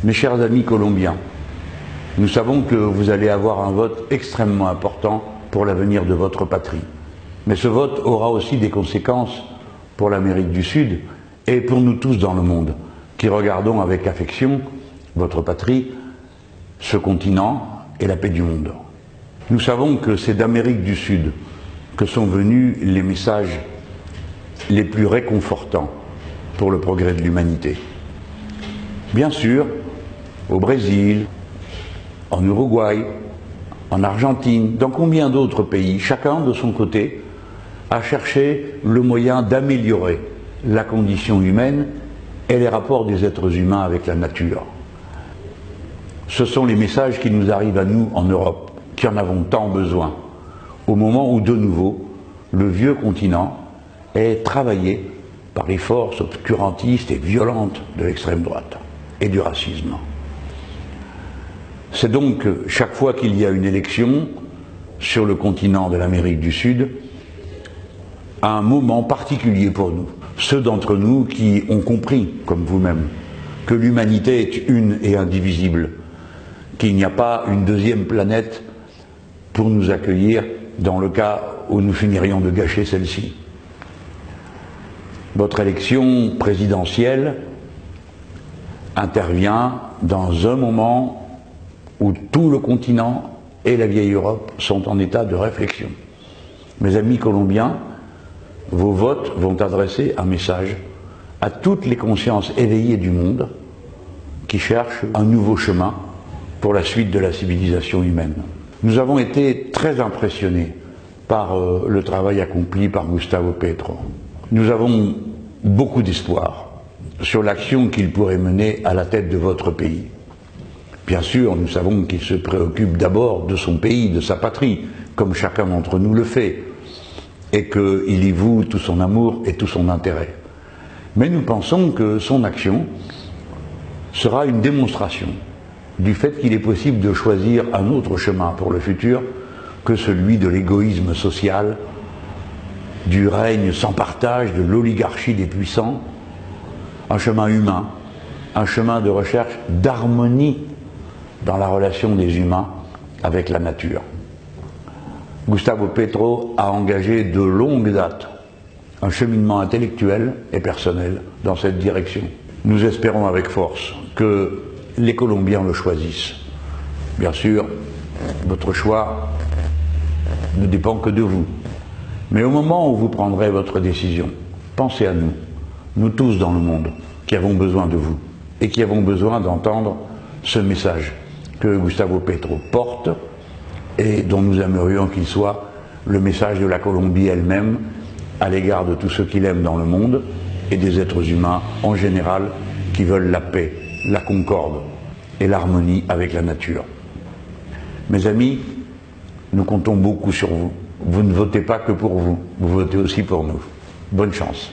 Mes chers amis colombiens, nous savons que vous allez avoir un vote extrêmement important pour l'avenir de votre patrie. Mais ce vote aura aussi des conséquences pour l'Amérique du Sud et pour nous tous dans le monde, qui regardons avec affection votre patrie, ce continent et la paix du monde. Nous savons que c'est d'Amérique du Sud que sont venus les messages les plus réconfortants pour le progrès de l'humanité. Bien sûr, au Brésil, en Uruguay, en Argentine, dans combien d'autres pays, chacun de son côté a cherché le moyen d'améliorer la condition humaine et les rapports des êtres humains avec la nature. Ce sont les messages qui nous arrivent à nous en Europe, qui en avons tant besoin, au moment où de nouveau le vieux continent est travaillé par les forces obscurantistes et violentes de l'extrême droite et du racisme. C'est donc chaque fois qu'il y a une élection sur le continent de l'Amérique du Sud, un moment particulier pour nous. Ceux d'entre nous qui ont compris, comme vous-même, que l'humanité est une et indivisible, qu'il n'y a pas une deuxième planète pour nous accueillir dans le cas où nous finirions de gâcher celle-ci. Votre élection présidentielle intervient dans un moment où tout le continent et la vieille Europe sont en état de réflexion. Mes amis colombiens, vos votes vont adresser un message à toutes les consciences éveillées du monde qui cherchent un nouveau chemin pour la suite de la civilisation humaine. Nous avons été très impressionnés par le travail accompli par Gustavo Petro. Nous avons beaucoup d'espoir sur l'action qu'il pourrait mener à la tête de votre pays. Bien sûr, nous savons qu'il se préoccupe d'abord de son pays, de sa patrie, comme chacun d'entre nous le fait, et qu'il y voue tout son amour et tout son intérêt. Mais nous pensons que son action sera une démonstration du fait qu'il est possible de choisir un autre chemin pour le futur que celui de l'égoïsme social, du règne sans partage, de l'oligarchie des puissants, un chemin humain, un chemin de recherche d'harmonie dans la relation des humains avec la nature. Gustavo Petro a engagé de longue date un cheminement intellectuel et personnel dans cette direction. Nous espérons avec force que les Colombiens le choisissent. Bien sûr, votre choix ne dépend que de vous. Mais au moment où vous prendrez votre décision, pensez à nous, nous tous dans le monde, qui avons besoin de vous et qui avons besoin d'entendre ce message que Gustavo Petro porte et dont nous aimerions qu'il soit le message de la Colombie elle-même à l'égard de tous ceux qui l'aiment dans le monde et des êtres humains en général qui veulent la paix, la concorde et l'harmonie avec la nature. Mes amis, nous comptons beaucoup sur vous. Vous ne votez pas que pour vous, vous votez aussi pour nous. Bonne chance.